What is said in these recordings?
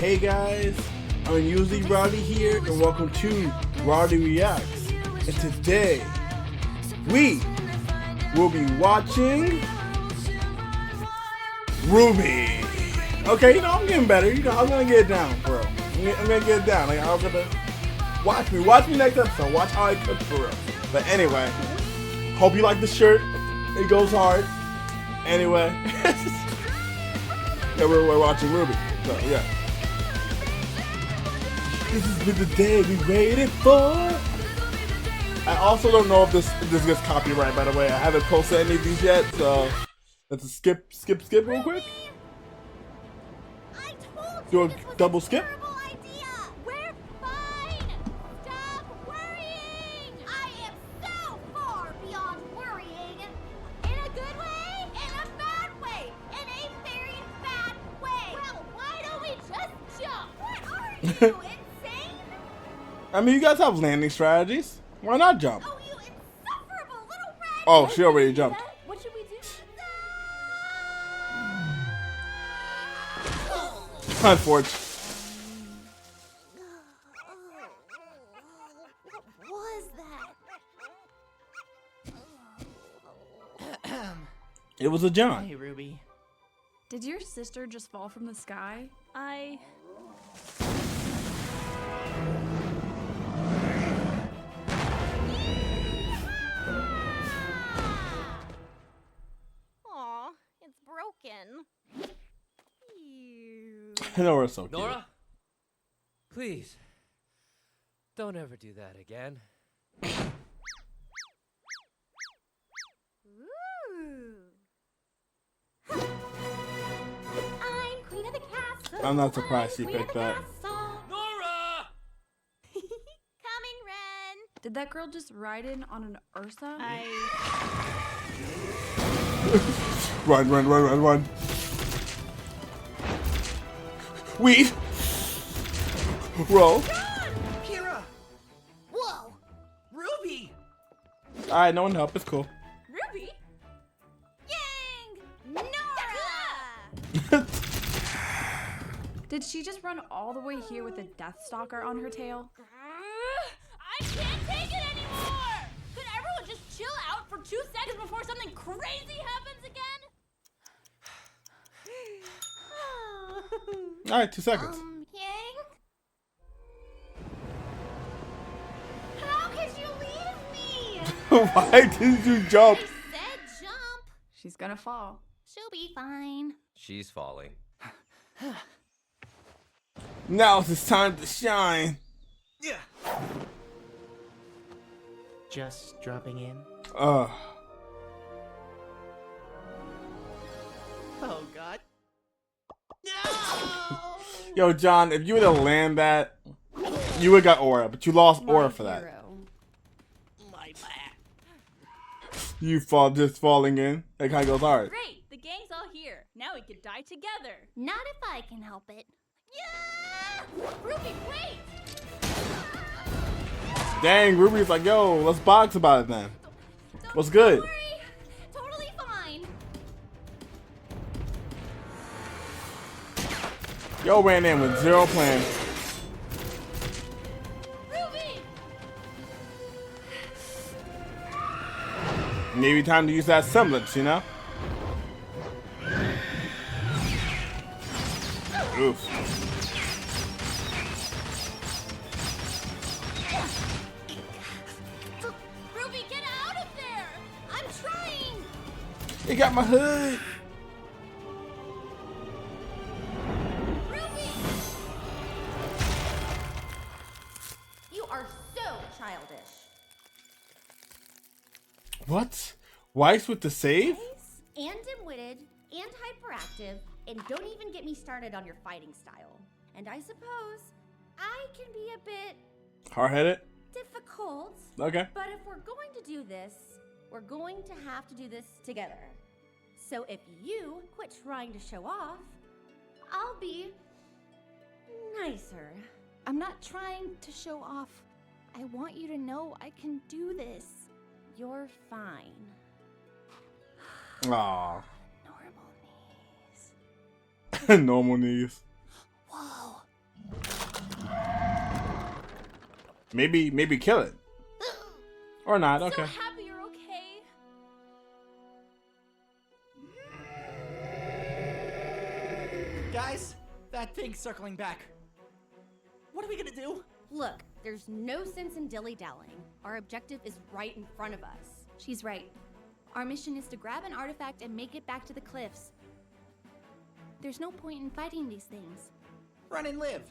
Hey guys, I'm usually Rowdy here, and welcome to Rowdy Reacts. And today, we will be watching Rwby. Okay, I'm getting better. I'm gonna get it down, bro. I'm gonna get it down. Like, I'm gonna watch me next episode. Watch how I cook for real. But anyway, hope you like the shirt. It goes hard. Anyway, yeah, we're watching Rwby. So yeah. This has been the day we waited for. I also don't know if this gets copyright, by the way. I haven't posted any of these yet, so let's skip real quick. Do a double skip. We're fine. Stop worrying. I am so far beyond worrying. In a good way, in a bad way, in a very bad way. Well, why don't we just jump? What are you? I mean, you guys have landing strategies. Why not jump? Oh, you insufferable little rat! Oh, she already jumped. What should we do? Unfortunate. What was that? It was a John. Hey, Rwby. Did your sister just fall from the sky? Aw, it's broken. Ew. Nora, so cute. Nora? Please. Don't ever do that again. I'm queen of the castle. I'm not surprised she Queen of picked the that. castle. Nora! Coming, Ren. Did that girl just ride in on an Ursa? Run. Weave. Roll. Kira! Whoa. Rwby! Alright, no one help. It's cool. Rwby? Yang. Nora. Did she just run all the way here with a Death Stalker on her tail? I can't take it anymore. Could everyone just chill out for 2 seconds before something crazy happens again? Alright, 2 seconds. Yang? How could you leave me? Why did you jump? I said jump. She's gonna fall. She'll be fine. She's falling. Now it's time to shine. Yeah. Just dropping in. Uh, Oh God. yo, John, if you were to land that, you would got aura, but you lost aura for that. My back. You just falling in. It kind of goes hard. Great, the gang's all here. Now we could die together. Not if I can help it. Yeah! Rwby, wait! Dang, Ruby's like, yo, let's box about it then. What's good? Don't worry. Totally fine. Yo ran in with zero plan. Rwby! Maybe time to use that semblance, you know? Oof. Rwby, get out of there! I'm trying! He got my hood. Rwby! You are so childish. What? Weiss with the save? And dim-witted, and hyperactive, and don't even get me started on your fighting style. And I suppose I can be a bit Hard-headed? difficult. Okay. But if we're going to do this, we're going to have to do this together. So if you quit trying to show off, I'll be nicer. I'm not trying to show off. I want you to know I can do this. You're fine. Aww. Normal knees. Normal knees. Whoa, Maybe kill it. Or not, okay. So happy you're okay. Guys, that thing's circling back. What are we gonna do? Look, there's no sense in dilly-dallying. Our objective is right in front of us. She's right. Our mission is to grab an artifact and make it back to the cliffs. There's no point in fighting these things. Run and live.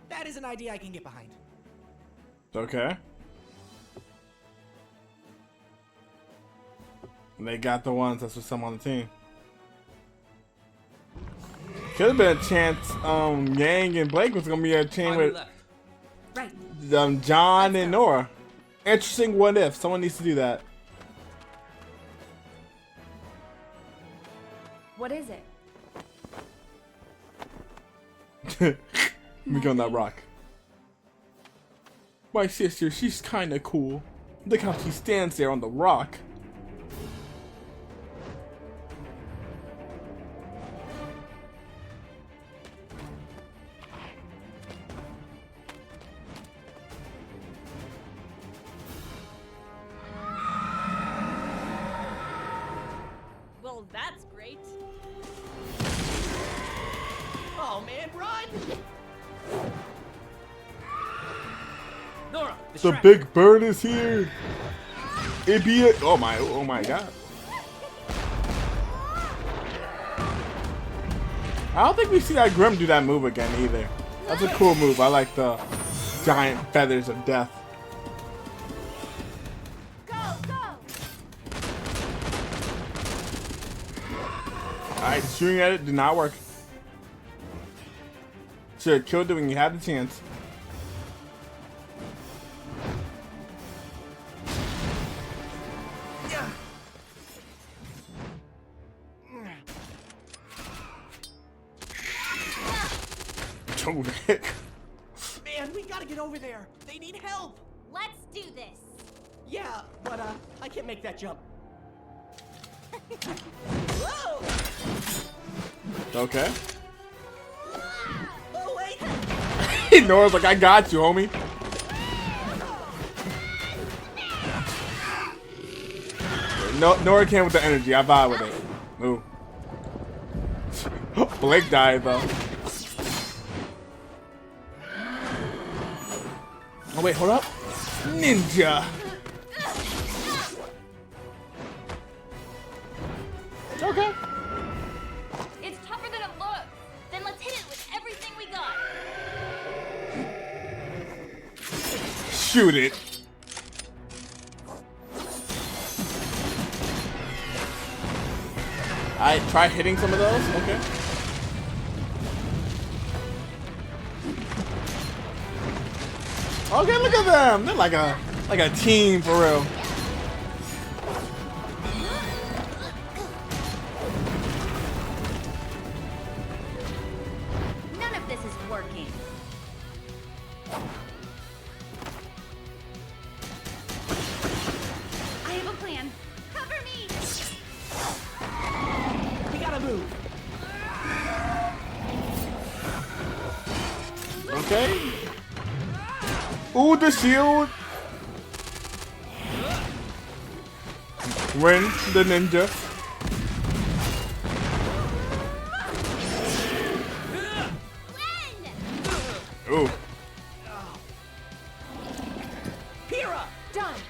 That is an idea I can get behind. Okay. And they got the ones that's with some on the team. Could have been a chance Yang and Blake was gonna be a team with Right. John and Nora. Interesting what if. Someone needs to do that. What is it? Let me go on that rock. My sister, she's kinda cool. Look how she stands there on the rock. Well, that's great. Oh man, run! Nora, The big bird is here. It be a oh my god. I don't think we see that Grim do that move again either. That's a cool move. I like the giant feathers of death. Go, go! Alright, shooting at it did not work. Should have killed it when you had the chance. Oh, heck. Man, we gotta get over there. They need help. Let's do this. Yeah, but I can't make that jump. Whoa! Okay. Oh wait! Nora's like, I got you, homie. No, Nora came with the energy. I vibe with it. Ooh. Blake died though. Oh wait, hold up. Ninja. Okay. It's tougher than it looks. Then let's hit it with everything we got. Shoot it. Alright, try hitting some of those. Okay. Okay, look at them. They're like a team for real. None of this is working. I have a plan. Cover me! We gotta move. Okay. Ooh, the shield. Win the ninja. Win! Ooh. Pyrrha! Done.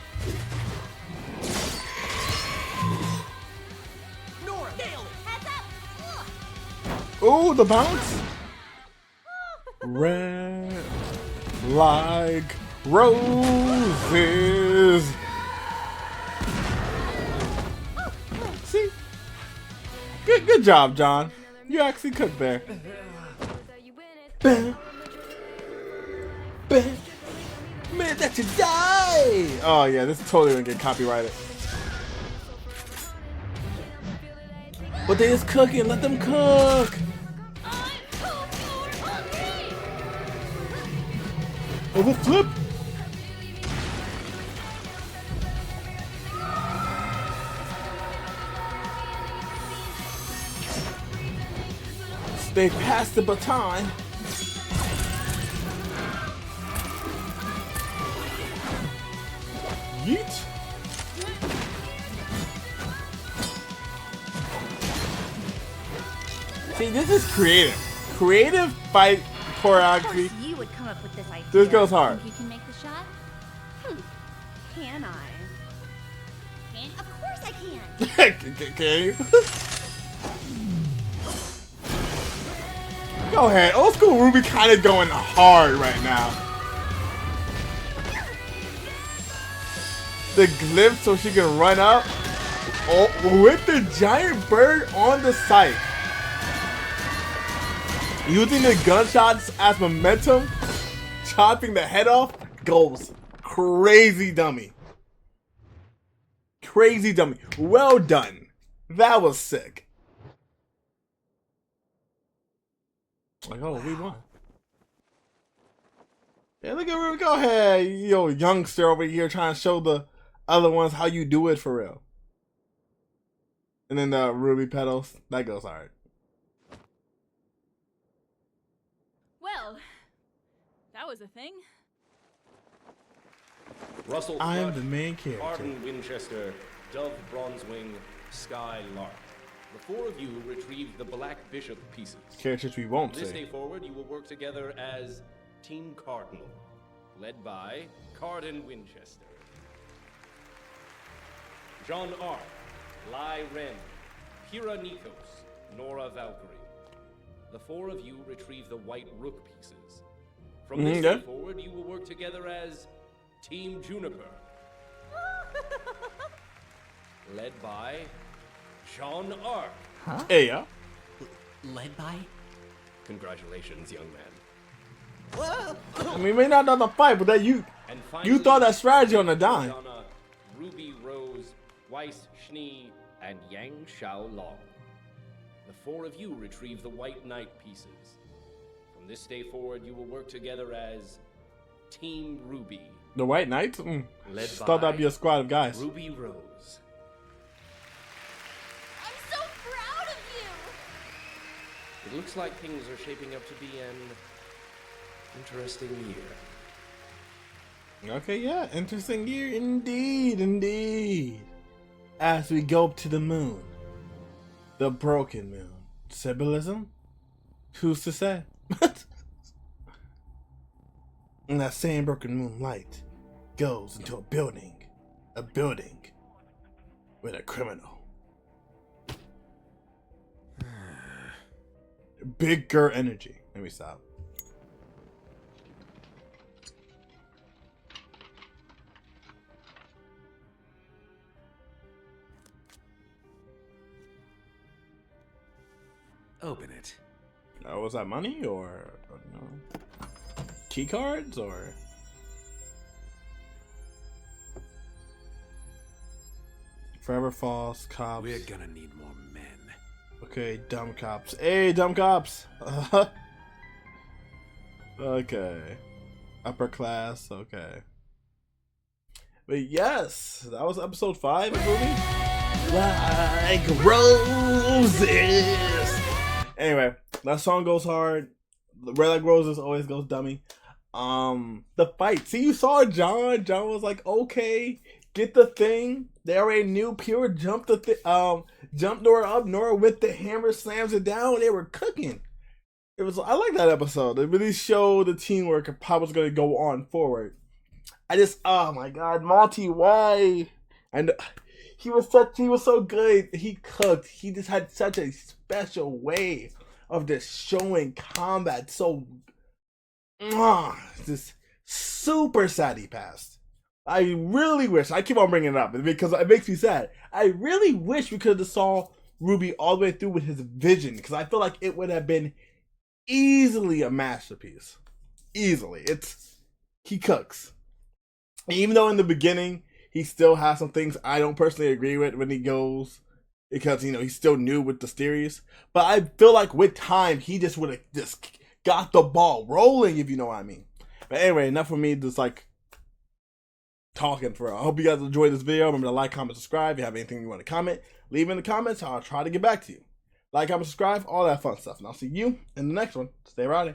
Nora, nailed it! Heads up! Ooh, the bounce. Red like roses. See? Good job, John. You actually cooked there. Bam. Bam. Man, that you die! Oh yeah, this is totally gonna get copyrighted. But they just cooking, let them cook! Over flip! They passed the baton. Yeet. See, this is creative. Creative fight choreography. Of course you would come up with this idea. This goes hard. Think you can make the shot? Can I? Of course I can. Can you? Go ahead. Old school Rwby kind of going hard right now. The glyph so she can run up. Oh, with the giant bird on the site. Using the gunshots as momentum. Chopping the head off. Goes crazy dummy. Crazy dummy. Well done. That was sick. Like, oh, we won. Yeah, look at Rwby. Go ahead, yo, youngster over here trying to show the other ones how you do it for real. And then the Rwby pedals, that goes hard. Well, that was a thing. Russell I am Flush, the main character. Arden Winchester, Dove Bronzewing, Sky Lark. The four of you retrieve the Black Bishop pieces. Characters we won't From this say. day forward, you will work together as Team Cardinal, led by Carden Winchester. Jean Arc, Lai Ren, Kira Nikos, Nora Valkyrie. The four of you retrieve the White Rook pieces. From this day forward, you will work together as Team Juniper, led by Jean Arc. Hey, yeah. Led by? Congratulations, young man. I mean, we may not know the fight, but that you thought that strategy on the dime. Donna, Rwby Rose, Weiss Schnee, and Yang Xiao Long. The four of you retrieve the White Knight pieces. From this day forward, you will work together as Team Rwby, The White Knights? led Just by thought that'd be a squad of guys. Rwby Rose. I'm so proud of you. It looks like things are shaping up to be an interesting year. Okay, yeah. Interesting year indeed, indeed. As we go up to the moon. The broken moon. Symbolism? Who's to say? And that same broken moonlight goes into a building with a criminal. Big girl energy. Let me stop. Open it. Was that money or no? Key cards or? Forever Falls, cops. We're gonna need more men. Okay, dumb cops. Hey, dumb cops. Okay. Upper class. Okay. But yes, that was episode 5 of Rwby. Like roses. Anyway, that song goes hard. The Red Like Roses always goes dummy. The fight. See, you saw John. John was like, okay, get the thing. They already knew. Pure jumped jumped Nora up. Nora with the hammer slams it down. They were cooking. It was. I like that episode. It really showed the teamwork and how was going to go on forward. Oh my God, Monty, why? And he was so good. He cooked. He just had such a special way of just showing combat. So, just super sad he passed. I really wish, I keep on bringing it up because it makes me sad. I really wish we could have saw Rwby all the way through with his vision, because I feel like it would have been easily a masterpiece. Easily. He cooks. Even though in the beginning, he still has some things I don't personally agree with when he goes, because, he's still new with the series. But I feel like with time, he just would have just got the ball rolling, if you know what I mean. But anyway, enough of me just talking for real. I hope you guys enjoyed this video. Remember to like, comment, subscribe. If you have anything you want to comment, leave in the comments. I'll try to get back to you. Like, comment, subscribe, all that fun stuff. And I'll see you in the next one. Stay rowdy.